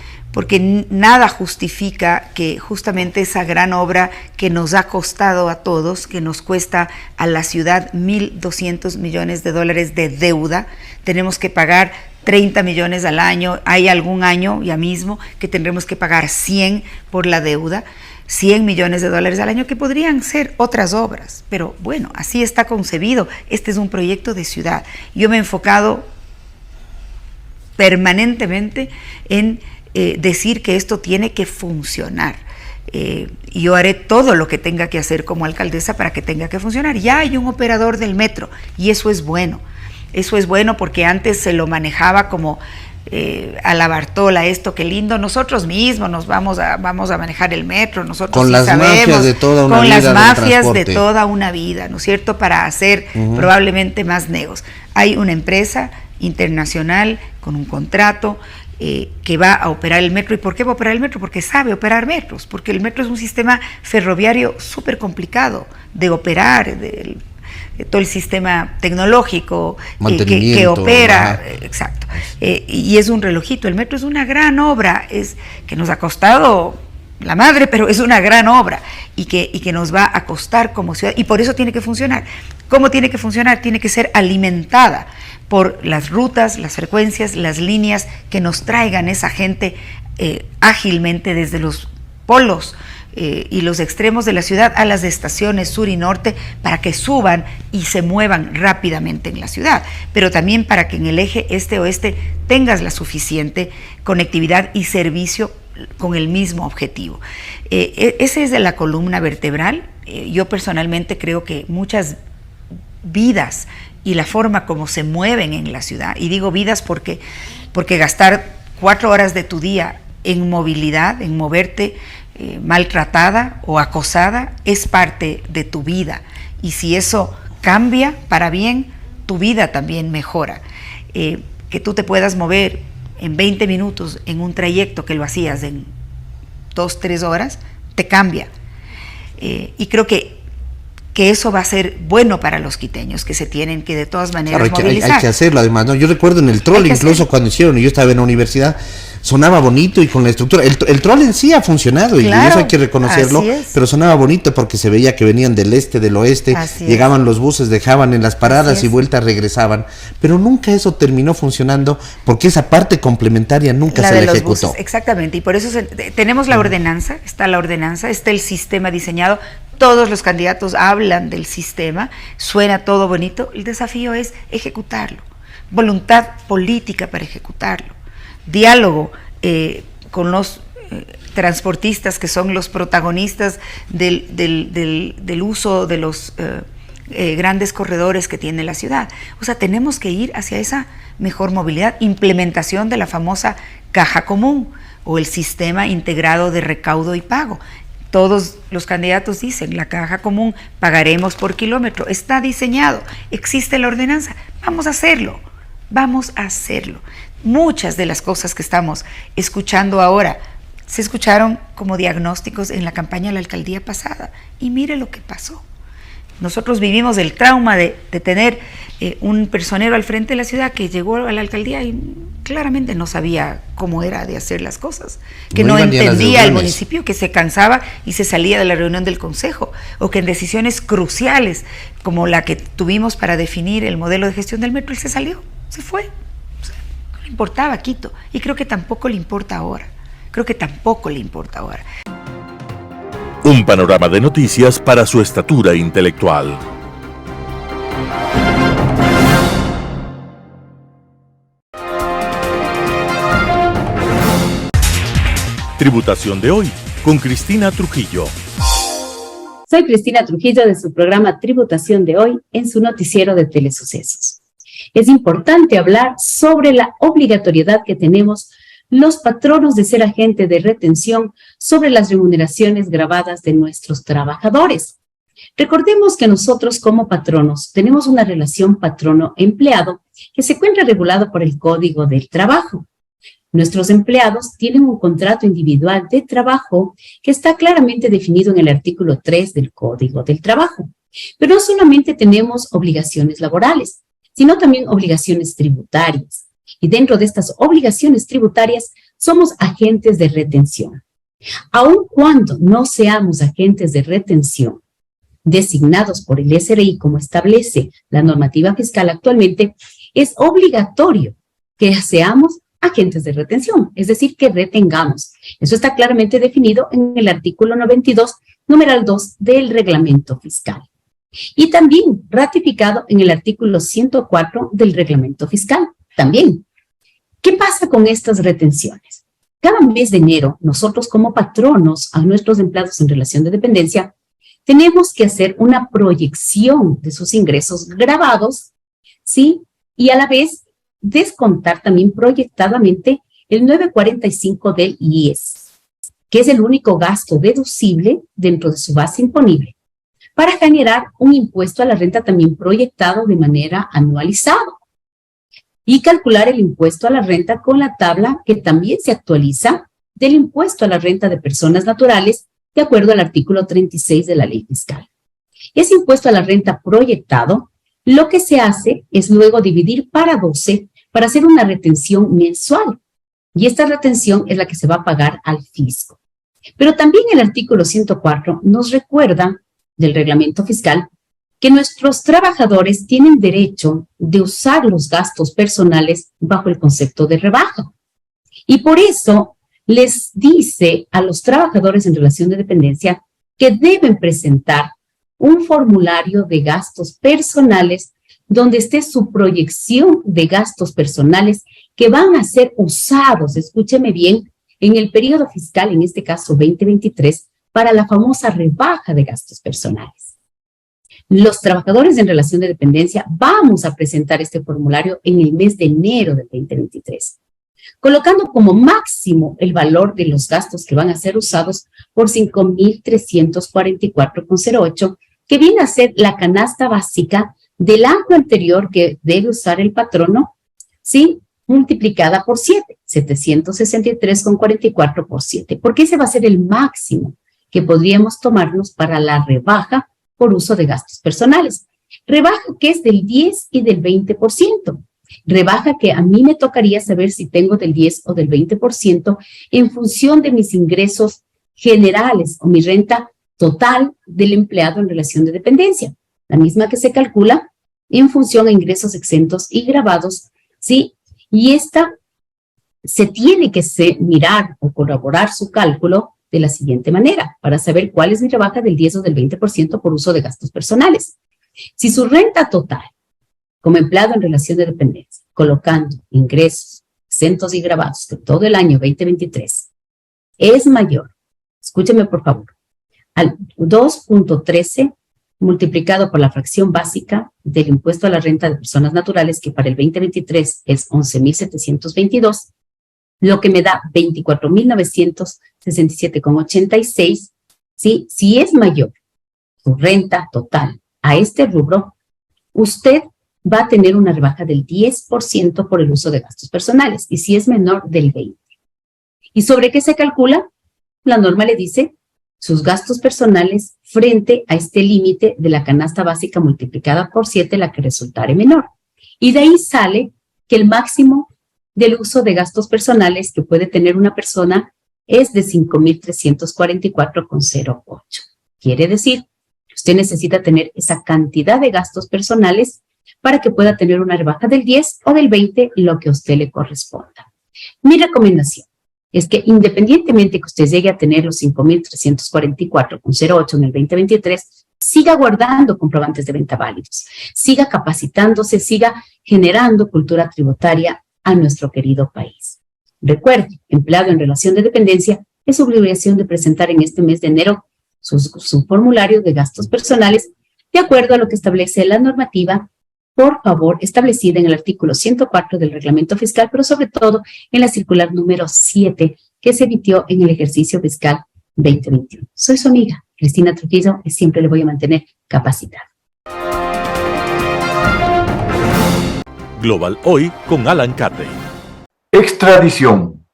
nada justifica que justamente esa gran obra que nos ha costado a todos, que nos cuesta a la ciudad $1.200 millones de deuda, tenemos que pagar 30 millones al año, hay algún año ya mismo que tendremos que pagar 100 por la deuda, $100 millones al año, que podrían ser otras obras, pero bueno, así está concebido. Este es un proyecto de ciudad. Yo me he enfocado permanentemente en decir que esto tiene que funcionar. Yo haré todo lo que tenga que hacer como alcaldesa para que tenga que funcionar. Ya hay un operador del metro y eso es bueno. Eso es bueno porque antes se lo manejaba como a la Bartola, esto qué lindo, nosotros mismos nos vamos a manejar el metro, nosotros con sí las sabemos, mafias de toda una con vida, las mafias de toda una vida, ¿no es cierto?, para hacer probablemente más negocios. Hay una empresa internacional con un contrato que va a operar el metro. ¿Y por qué va a operar el metro? Porque sabe operar metros, porque el metro es un sistema ferroviario súper complicado de operar, todo el sistema tecnológico que opera, exacto, y es un relojito. El metro es una gran obra, que nos ha costado la madre, pero es una gran obra y que nos va a costar como ciudad, y por eso tiene que funcionar. ¿Cómo tiene que funcionar? Tiene que ser alimentada por las rutas, las frecuencias, las líneas que nos traigan esa gente ágilmente desde los polos y los extremos de la ciudad a las estaciones sur y norte, para que suban y se muevan rápidamente en la ciudad, pero también para que en el eje este-oeste tengas la suficiente conectividad y servicio con el mismo objetivo. Ese es de la columna vertebral. Yo personalmente creo que muchas vidas y la forma como se mueven en la ciudad, y digo vidas porque gastar 4 horas de tu día en movilidad, en moverte maltratada o acosada, es parte de tu vida, y si eso cambia para bien, tu vida también mejora. Que tú te puedas mover en 20 minutos en un trayecto que lo hacías en 2-3 horas, te cambia. Y creo que eso va a ser bueno para los quiteños, que se tienen que de todas maneras movilizar. Hay que hacerlo además, ¿no? Yo recuerdo en el trole, incluso cuando hicieron, y yo estaba en la universidad, sonaba bonito y con la estructura. El troll en sí ha funcionado, Claro, y eso hay que reconocerlo, pero sonaba bonito porque se veía que venían del este, del oeste, llegaban los buses, dejaban en las paradas y vueltas regresaban, pero nunca eso terminó funcionando porque esa parte complementaria nunca se la ejecutó. Buses, exactamente, y por eso tenemos la ordenanza, está el sistema diseñado. Todos los candidatos hablan del sistema, suena todo bonito. El desafío es ejecutarlo, voluntad política para ejecutarlo, diálogo con los transportistas que son los protagonistas del uso de los grandes corredores que tiene la ciudad. O sea, tenemos que ir hacia esa mejor movilidad, implementación de la famosa caja común o el sistema integrado de recaudo y pago. Todos los candidatos dicen, la caja común, pagaremos por kilómetro, está diseñado, existe la ordenanza, vamos a hacerlo. Muchas de las cosas que estamos escuchando ahora se escucharon como diagnósticos en la campaña de la alcaldía pasada, y mire lo que pasó. Nosotros vivimos el trauma de tener un personero al frente de la ciudad que llegó a la alcaldía y claramente no sabía cómo era de hacer las cosas, que no entendía el municipio, que se cansaba y se salía de la reunión del consejo, o que en decisiones cruciales como la que tuvimos para definir el modelo de gestión del metro, él se salió, se fue. O sea, no le importaba Quito, y creo que tampoco le importa ahora. Un panorama de noticias para su estatura intelectual. Tributación de hoy con Cristina Trujillo. Soy Cristina Trujillo de su programa Tributación de hoy en su noticiero de Telesucesos. Es importante hablar sobre la obligatoriedad que tenemos los patronos de ser agente de retención sobre las remuneraciones grabadas de nuestros trabajadores. Recordemos que nosotros como patronos tenemos una relación patrono-empleado que se encuentra regulado por el Código del Trabajo. Nuestros empleados tienen un contrato individual de trabajo que está claramente definido en el artículo 3 del Código del Trabajo. Pero no solamente tenemos obligaciones laborales, sino también obligaciones tributarias. Y dentro de estas obligaciones tributarias somos agentes de retención. Aun cuando no seamos agentes de retención designados por el SRI como establece la normativa fiscal actualmente, es obligatorio que seamos agentes de retención, es decir, que retengamos. Eso está claramente definido en el artículo 92, numeral 2 del reglamento fiscal. Y también ratificado en el artículo 104 del reglamento fiscal. También. ¿Qué pasa con estas retenciones? Cada mes de enero, nosotros como patronos a nuestros empleados en relación de dependencia, tenemos que hacer una proyección de sus ingresos grabados, ¿sí? Y a la vez descontar también proyectadamente el 945 del IES, que es el único gasto deducible dentro de su base imponible, para generar un impuesto a la renta también proyectado de manera anualizado. Y calcular el impuesto a la renta con la tabla que también se actualiza del impuesto a la renta de personas naturales de acuerdo al artículo 36 de la ley fiscal. Ese impuesto a la renta proyectado, lo que se hace es luego dividir para 12 para hacer una retención mensual. Y esta retención es la que se va a pagar al fisco. Pero también el artículo 104 nos recuerda del reglamento fiscal que nuestros trabajadores tienen derecho de usar los gastos personales bajo el concepto de rebaja. Y por eso les dice a los trabajadores en relación de dependencia que deben presentar un formulario de gastos personales donde esté su proyección de gastos personales que van a ser usados, escúcheme bien, en el periodo fiscal, en este caso 2023, para la famosa rebaja de gastos personales. Los trabajadores en relación de dependencia vamos a presentar este formulario en el mes de enero del 2023, colocando como máximo el valor de los gastos que van a ser usados por 5,344,08, que viene a ser la canasta básica del año anterior que debe usar el patrono, ¿sí? Multiplicada por 7, 763,44 por 7, porque ese va a ser el máximo que podríamos tomarnos para la rebaja por uso de gastos personales. Rebaja que es del 10 y del 20%. Rebaja que a mí me tocaría saber si tengo del 10 o del 20% en función de mis ingresos generales o mi renta total del empleado en relación de dependencia, la misma que se calcula en función a ingresos exentos y gravados, ¿sí? Y esta se tiene que mirar o corroborar su cálculo de la siguiente manera, para saber cuál es mi rebaja del 10 o del 20% por uso de gastos personales. Si su renta total, como empleado en relación de dependencia, colocando ingresos exentos y gravados de todo el año 2023, es mayor, escúcheme por favor, al 2.13 multiplicado por la fracción básica del impuesto a la renta de personas naturales, que para el 2023 es 11.722, lo que me da 24.967,86, ¿sí? Si es mayor su renta total a este rubro, usted va a tener una rebaja del 10% por el uso de gastos personales, y si es menor, del 20%. ¿Y sobre qué se calcula? La norma le dice sus gastos personales frente a este límite de la canasta básica multiplicada por 7, la que resultare menor. Y de ahí sale que el máximo del uso de gastos personales que puede tener una persona es de 5.344,08. Quiere decir que usted necesita tener esa cantidad de gastos personales para que pueda tener una rebaja del 10 o del 20, lo que a usted le corresponda. Mi recomendación es que independientemente que usted llegue a tener los 5.344,08 en el 2023, siga guardando comprobantes de venta válidos, siga capacitándose, siga generando cultura tributaria a nuestro querido país. Recuerde, empleado en relación de dependencia, es su obligación de presentar en este mes de enero su formulario de gastos personales de acuerdo a lo que establece la normativa, por favor, establecida en el artículo 104 del reglamento fiscal, pero sobre todo en la circular número 7 que se emitió en el ejercicio fiscal 2021. Soy su amiga, Cristina Trujillo, y siempre le voy a mantener capacitada. Global Hoy con Alan Carney. Extradición.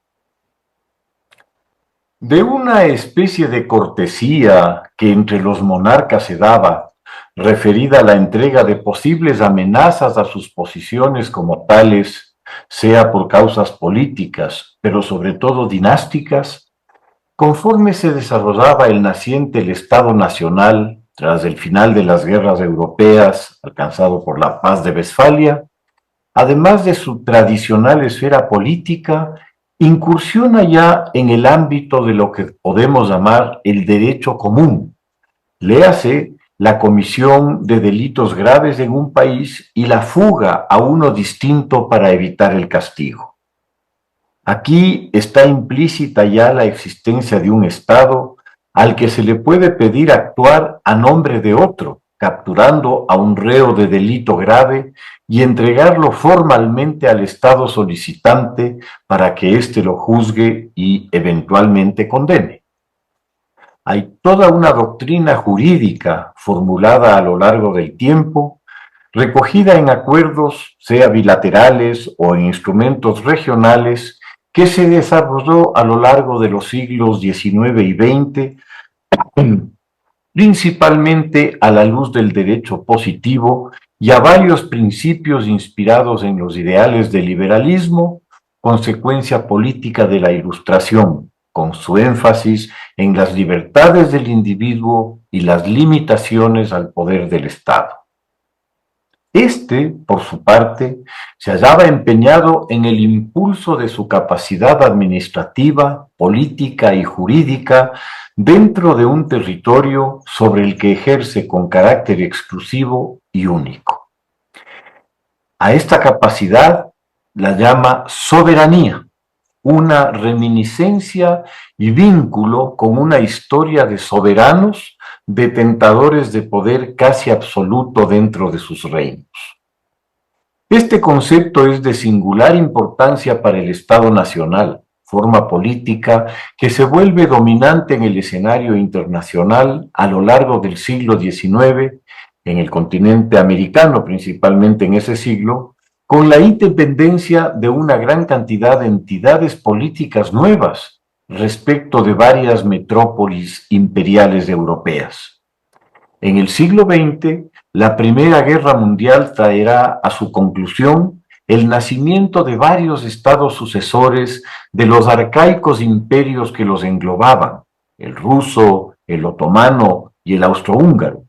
De una especie de cortesía que entre los monarcas se daba, referida a la entrega de posibles amenazas a sus posiciones como tales, sea por causas políticas, pero sobre todo dinásticas, conforme se desarrollaba el naciente el Estado Nacional, tras el final de las guerras europeas, alcanzado por la Paz de Westfalia, además de su tradicional esfera política, incursiona ya en el ámbito de lo que podemos llamar el derecho común, léase la comisión de delitos graves en un país y la fuga a uno distinto para evitar el castigo. Aquí está implícita ya la existencia de un Estado al que se le puede pedir actuar a nombre de otro, capturando a un reo de delito grave y entregarlo formalmente al Estado solicitante para que éste lo juzgue y eventualmente condene. Hay toda una doctrina jurídica formulada a lo largo del tiempo, recogida en acuerdos, sea bilaterales o en instrumentos regionales, que se desarrolló a lo largo de los siglos XIX y XX, principalmente a la luz del derecho positivo y a varios principios inspirados en los ideales del liberalismo, consecuencia política de la Ilustración, con su énfasis en las libertades del individuo y las limitaciones al poder del Estado. Este, por su parte, se hallaba empeñado en el impulso de su capacidad administrativa, política y jurídica dentro de un territorio sobre el que ejerce con carácter exclusivo y único. A esta capacidad la llama soberanía, una reminiscencia y vínculo con una historia de soberanos detentadores de poder casi absoluto dentro de sus reinos. Este concepto es de singular importancia para el Estado Nacional, forma política que se vuelve dominante en el escenario internacional a lo largo del siglo XIX, en el continente americano principalmente en ese siglo, con la independencia de una gran cantidad de entidades políticas nuevas respecto de varias metrópolis imperiales europeas. En el siglo XX, la Primera Guerra Mundial traerá a su conclusión el nacimiento de varios estados sucesores de los arcaicos imperios que los englobaban, el ruso, el otomano y el austrohúngaro.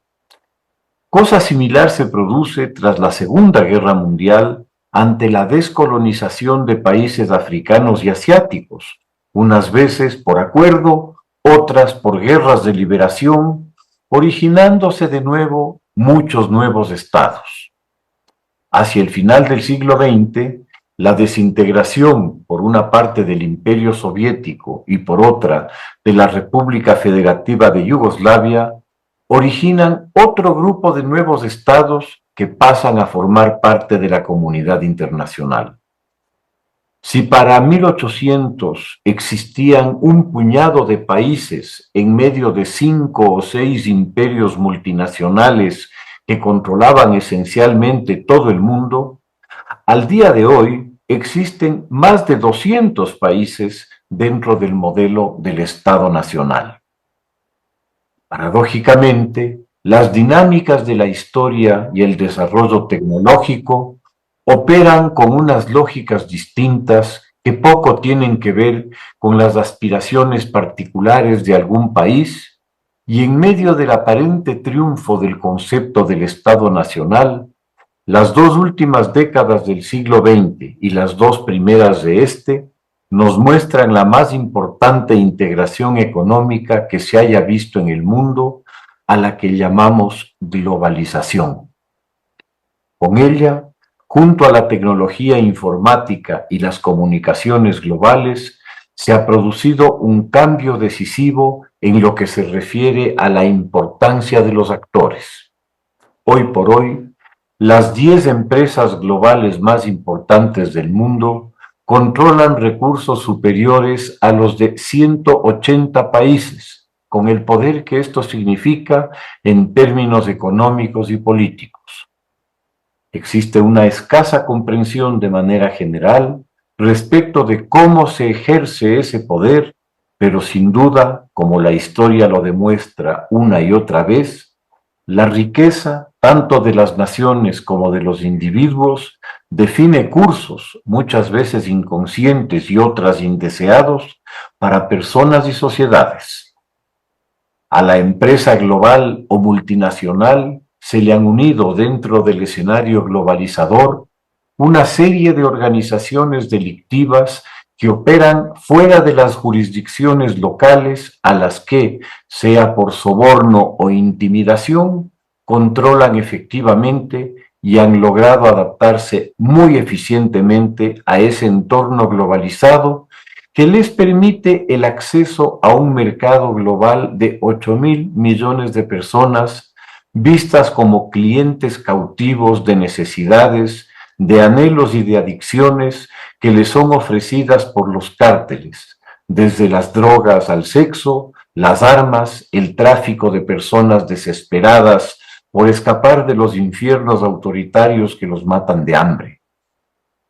Cosa similar se produce tras la Segunda Guerra Mundial ante la descolonización de países africanos y asiáticos, unas veces por acuerdo, otras por guerras de liberación, originándose de nuevo muchos nuevos estados. Hacia el final del siglo XX, la desintegración por una parte del Imperio Soviético y por otra de la República Federativa de Yugoslavia originan otro grupo de nuevos estados que pasan a formar parte de la comunidad internacional. Si para 1800 existían un puñado de países en medio de 5 o 6 imperios multinacionales que controlaban esencialmente todo el mundo, al día de hoy existen más de 200 países dentro del modelo del Estado Nacional. Paradójicamente, las dinámicas de la historia y el desarrollo tecnológico operan con unas lógicas distintas que poco tienen que ver con las aspiraciones particulares de algún país, y en medio del aparente triunfo del concepto del Estado Nacional, las 2 últimas décadas del siglo XX y las 2 primeras de este nos muestran la más importante integración económica que se haya visto en el mundo, a la que llamamos globalización. Con ella, junto a la tecnología informática y las comunicaciones globales, se ha producido un cambio decisivo en lo que se refiere a la importancia de los actores. Hoy por hoy, las 10 empresas globales más importantes del mundo controlan recursos superiores a los de 180 países, con el poder que esto significa en términos económicos y políticos. Existe una escasa comprensión de manera general respecto de cómo se ejerce ese poder, pero sin duda, como la historia lo demuestra una y otra vez, la riqueza, tanto de las naciones como de los individuos, define cursos, muchas veces inconscientes y otras indeseados, para personas y sociedades. A la empresa global o multinacional se le han unido dentro del escenario globalizador una serie de organizaciones delictivas que operan fuera de las jurisdicciones locales a las que, sea por soborno o intimidación, controlan efectivamente y han logrado adaptarse muy eficientemente a ese entorno globalizado que les permite el acceso a un mercado global de 8.000 millones de personas vistas como clientes cautivos de necesidades, de anhelos y de adicciones que les son ofrecidas por los cárteles, desde las drogas al sexo, las armas, el tráfico de personas desesperadas por escapar de los infiernos autoritarios que los matan de hambre.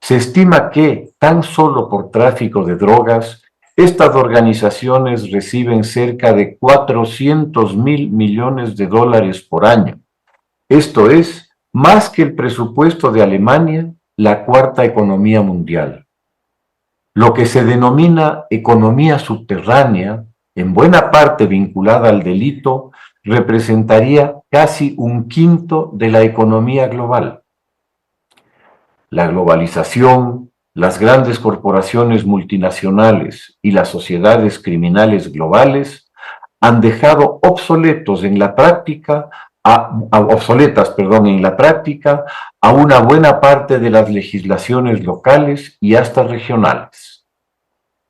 Se estima que, tan solo por tráfico de drogas, estas organizaciones reciben cerca de 400.000 millones de dólares por año. Esto es más que el presupuesto de Alemania, la 4ª economía mundial. Lo que se denomina economía subterránea, en buena parte vinculada al delito, representaría casi 1/5 de la economía global. La globalización, las grandes corporaciones multinacionales y las sociedades criminales globales han dejado obsoletas en la práctica a una buena parte de las legislaciones locales y hasta regionales.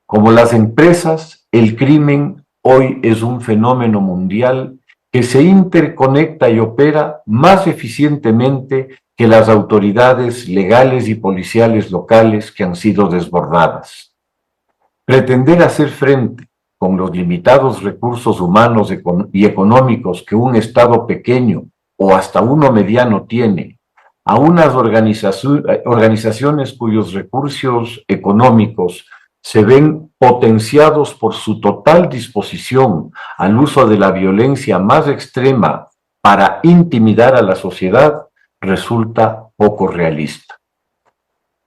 Como las empresas, el crimen hoy es un fenómeno mundial que se interconecta y opera más eficientemente que las autoridades legales y policiales locales que han sido desbordadas. Pretender hacer frente con los limitados recursos humanos y económicos que un Estado pequeño o hasta uno mediano tiene, a unas organizaciones cuyos recursos económicos se ven potenciados por su total disposición al uso de la violencia más extrema para intimidar a la sociedad, resulta poco realista.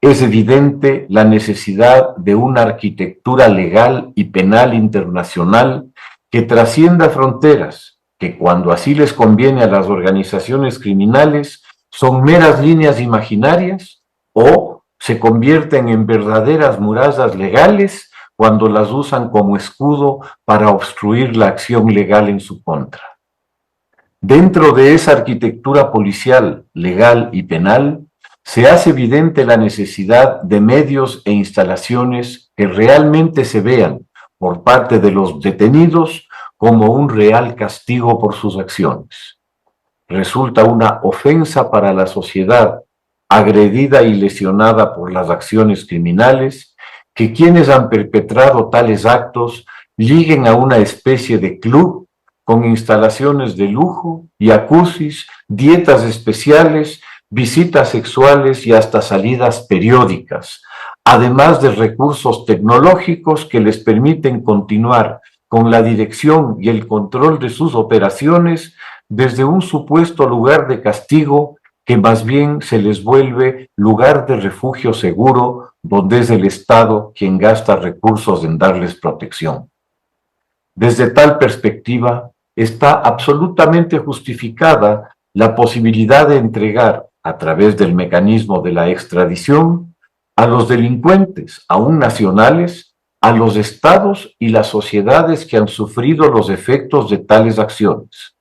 es evidente la necesidad de una arquitectura legal y penal internacional que trascienda fronteras, que cuando así les conviene a las organizaciones criminales son meras líneas imaginarias o se convierten en verdaderas murallas legales cuando las usan como escudo para obstruir la acción legal en su contra. Dentro de esa arquitectura policial, legal y penal, se hace evidente la necesidad de medios e instalaciones que realmente se vean por parte de los detenidos como un real castigo por sus acciones. Resulta una ofensa para la sociedad agredida y lesionada por las acciones criminales que quienes han perpetrado tales actos lleguen a una especie de club con instalaciones de lujo, jacuzzis, dietas especiales, visitas sexuales y hasta salidas periódicas, además de recursos tecnológicos que les permiten continuar con la dirección y el control de sus operaciones desde un supuesto lugar de castigo que más bien se les vuelve lugar de refugio seguro, donde es el Estado quien gasta recursos en darles protección. Desde tal perspectiva, está absolutamente justificada la posibilidad de entregar, a través del mecanismo de la extradición, a los delincuentes, aún nacionales, a los estados y las sociedades que han sufrido los efectos de tales acciones.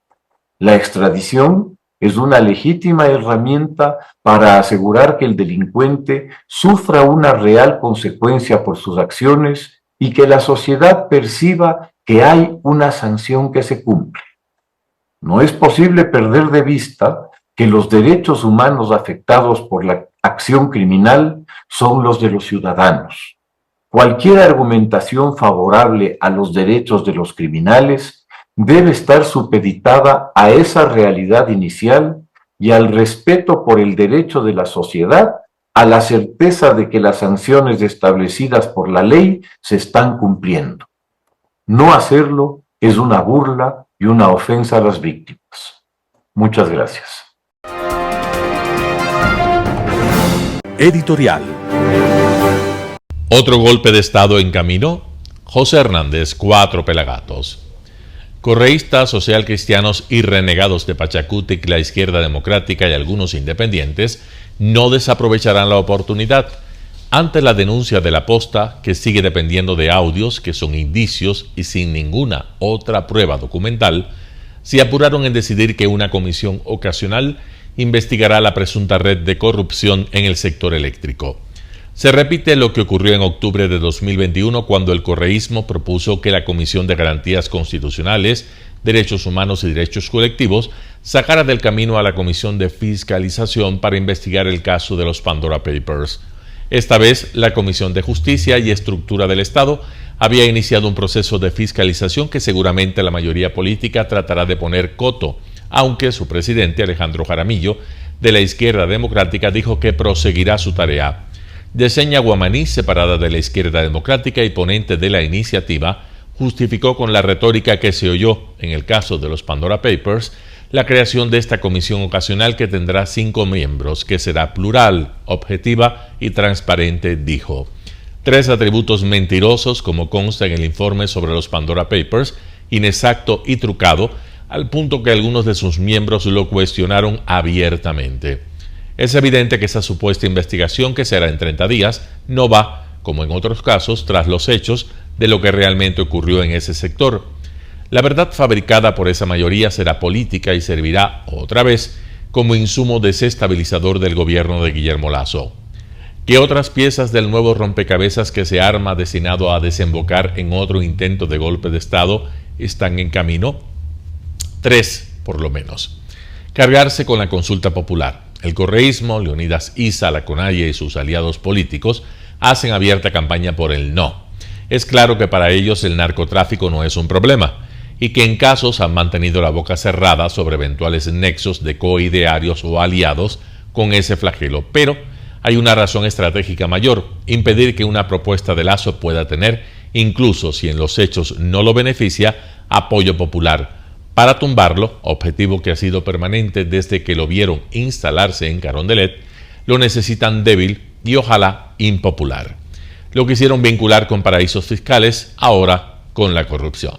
La extradición es una legítima herramienta para asegurar que el delincuente sufra una real consecuencia por sus acciones y que la sociedad perciba que hay una sanción que se cumple. No es posible perder de vista que los derechos humanos afectados por la acción criminal son los de los ciudadanos. Cualquier argumentación favorable a los derechos de los criminales debe estar supeditada a esa realidad inicial y al respeto por el derecho de la sociedad, a la certeza de que las sanciones establecidas por la ley se están cumpliendo. No hacerlo es una burla y una ofensa a las víctimas. Muchas gracias. Editorial. Otro golpe de Estado en camino. José Hernández, 4 Pelagatos. Correístas, socialcristianos y renegados de Pachacutic, la izquierda democrática y algunos independientes no desaprovecharán la oportunidad. Ante la denuncia de la posta, que sigue dependiendo de audios que son indicios y sin ninguna otra prueba documental, se apuraron en decidir que una comisión ocasional investigará la presunta red de corrupción en el sector eléctrico. Se repite lo que ocurrió en octubre de 2021 cuando el correísmo propuso que la Comisión de Garantías Constitucionales, Derechos Humanos y Derechos Colectivos sacara del camino a la Comisión de Fiscalización para investigar el caso de los Pandora Papers. Esta vez, la Comisión de Justicia y Estructura del Estado había iniciado un proceso de fiscalización que seguramente la mayoría política tratará de poner coto, aunque su presidente, Alejandro Jaramillo, de la izquierda democrática, dijo que proseguirá su tarea. Yesenia Guamaní, separada de la izquierda democrática y ponente de la iniciativa, justificó con la retórica que se oyó en el caso de los Pandora Papers la creación de esta comisión ocasional que tendrá 5 miembros, que será plural, objetiva y transparente, dijo. 3 atributos mentirosos, como consta en el informe sobre los Pandora Papers, inexacto y trucado, al punto que algunos de sus miembros lo cuestionaron abiertamente. Es evidente que esa supuesta investigación, que será en 30 días, no va, como en otros casos, tras los hechos de lo que realmente ocurrió en ese sector. La verdad fabricada por esa mayoría será política y servirá, otra vez, como insumo desestabilizador del gobierno de Guillermo Lasso. ¿Qué otras piezas del nuevo rompecabezas que se arma destinado a desembocar en otro intento de golpe de Estado están en camino? 3, por lo menos. Cargarse con la consulta popular. El correísmo, Leonidas Issa, la CONAIE y sus aliados políticos hacen abierta campaña por el no. Es claro que para ellos el narcotráfico no es un problema y que en casos han mantenido la boca cerrada sobre eventuales nexos de coidearios o aliados con ese flagelo. Pero hay una razón estratégica mayor: impedir que una propuesta de Lasso pueda tener, incluso si en los hechos no lo beneficia, apoyo popular. Para tumbarlo, objetivo que ha sido permanente desde que lo vieron instalarse en Carondelet, lo necesitan débil y ojalá impopular. Lo quisieron vincular con paraísos fiscales, ahora con la corrupción.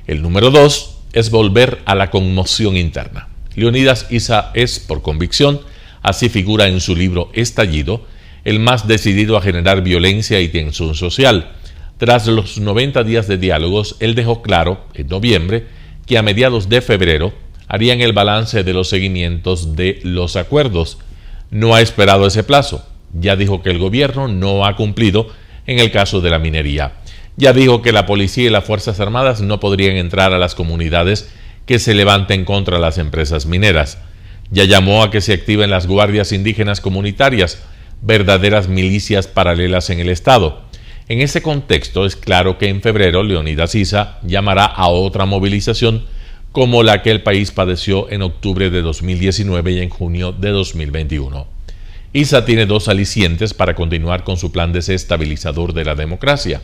El número 2 es volver a la conmoción interna. Leonidas Issa es, por convicción, así figura en su libro Estallido, el más decidido a generar violencia y tensión social. Tras los 90 días de diálogos, él dejó claro, en noviembre, que a mediados de febrero harían el balance de los seguimientos de los acuerdos. No ha esperado ese plazo. Ya dijo que el gobierno no ha cumplido en el caso de la minería. Ya dijo que la policía y las Fuerzas Armadas no podrían entrar a las comunidades que se levanten contra las empresas mineras. Ya llamó a que se activen las guardias indígenas comunitarias, verdaderas milicias paralelas en el Estado. En ese contexto es claro que en febrero Leonidas Issa llamará a otra movilización como la que el país padeció en octubre de 2019 y en junio de 2021. Issa tiene dos alicientes para continuar con su plan desestabilizador de la democracia.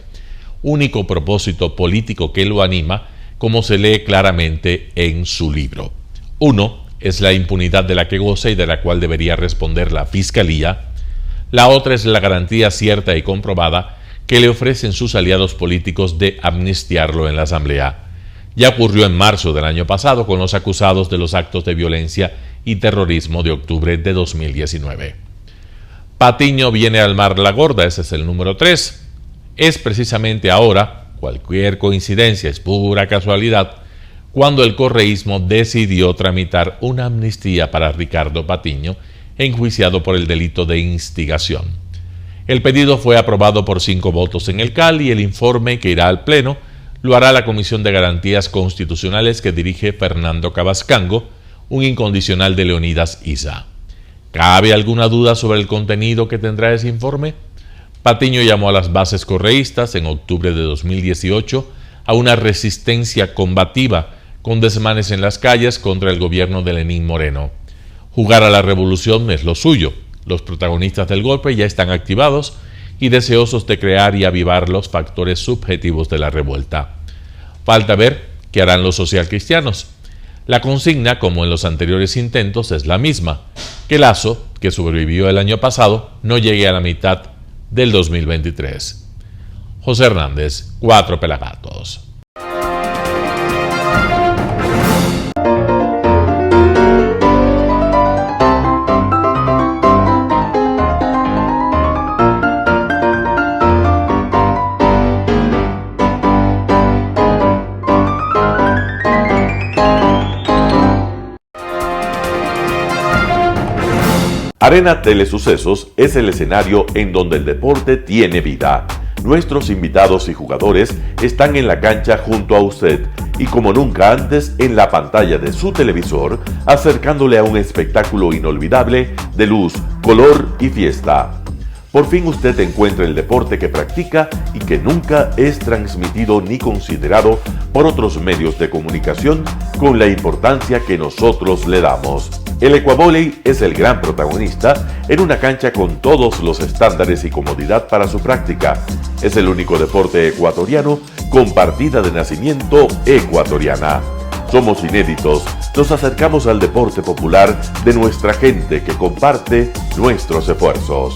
Único propósito político que lo anima, como se lee claramente en su libro. Uno es la impunidad de la que goza y de la cual debería responder la Fiscalía. La otra es la garantía cierta y comprobada que le ofrecen sus aliados políticos de amnistiarlo en la Asamblea. Ya ocurrió en marzo del año pasado con los acusados de los actos de violencia y terrorismo de octubre de 2019. Patiño viene al mar la gorda, ese es el número 3. Es precisamente ahora, cualquier coincidencia es pura casualidad, cuando el correísmo decidió tramitar una amnistía para Ricardo Patiño, enjuiciado por el delito de instigación. El pedido fue aprobado por 5 votos en el CAL y el informe que irá al Pleno lo hará la Comisión de Garantías Constitucionales que dirige Fernando Cabascango, un incondicional de Leonidas Issa. ¿Cabe alguna duda sobre el contenido que tendrá ese informe? Patiño llamó a las bases correístas en octubre de 2018 a una resistencia combativa con desmanes en las calles contra el gobierno de Lenín Moreno. Jugar a la revolución es lo suyo. Los protagonistas del golpe ya están activados y deseosos de crear y avivar los factores subjetivos de la revuelta. Falta ver qué harán los socialcristianos. La consigna, como en los anteriores intentos, es la misma: que Lasso, que sobrevivió el año pasado, no llegue a la mitad del 2023. José Hernández, 4 Pelagatos. Arena Telesucesos es el escenario en donde el deporte tiene vida. Nuestros invitados y jugadores están en la cancha junto a usted y como nunca antes en la pantalla de su televisor, acercándole a un espectáculo inolvidable de luz, color y fiesta. Por fin usted encuentra el deporte que practica y que nunca es transmitido ni considerado por otros medios de comunicación con la importancia que nosotros le damos. El Ecuavóley es el gran protagonista en una cancha con todos los estándares y comodidad para su práctica. Es el único deporte ecuatoriano con partida de nacimiento ecuatoriana. Somos inéditos, nos acercamos al deporte popular de nuestra gente que comparte nuestros esfuerzos.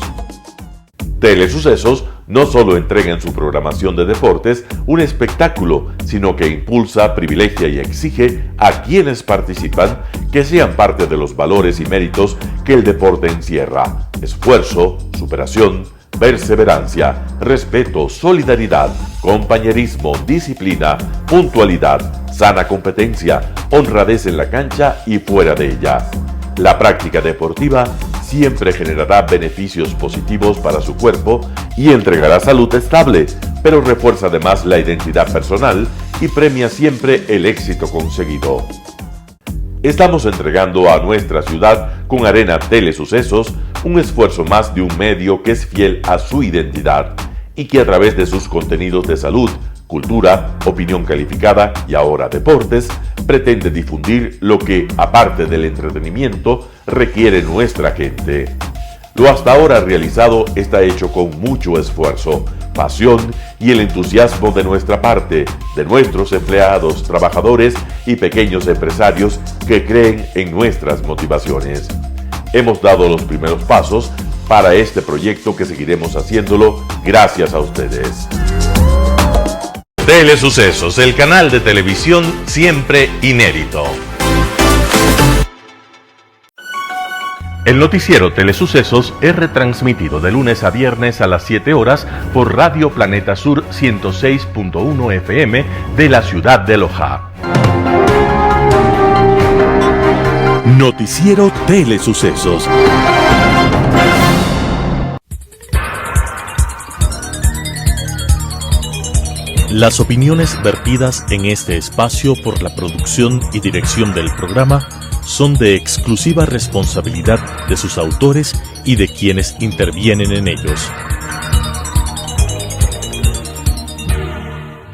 Telesucesos no solo entrega en su programación de deportes un espectáculo, sino que impulsa, privilegia y exige a quienes participan que sean parte de los valores y méritos que el deporte encierra: esfuerzo, superación, perseverancia, respeto, solidaridad, compañerismo, disciplina, puntualidad, sana competencia, honradez en la cancha y fuera de ella. La práctica deportiva siempre generará beneficios positivos para su cuerpo y entregará salud estable, pero refuerza además la identidad personal y premia siempre el éxito conseguido. Estamos entregando a nuestra ciudad con Arena Telesucesos un esfuerzo más de un medio que es fiel a su identidad y que a través de sus contenidos de salud, cultura, opinión calificada y ahora deportes, pretende difundir lo que, aparte del entretenimiento, requiere nuestra gente. Lo hasta ahora realizado está hecho con mucho esfuerzo, pasión y el entusiasmo de nuestra parte, de nuestros empleados, trabajadores y pequeños empresarios que creen en nuestras motivaciones. Hemos dado los primeros pasos para este proyecto que seguiremos haciéndolo gracias a ustedes. Telesucesos, el canal de televisión siempre inédito. El noticiero Telesucesos es retransmitido de lunes a viernes a las 7 horas por Radio Planeta Sur 106.1 FM de la ciudad de Loja. Noticiero Telesucesos. Las opiniones vertidas en este espacio por la producción y dirección del programa son de exclusiva responsabilidad de sus autores y de quienes intervienen en ellos.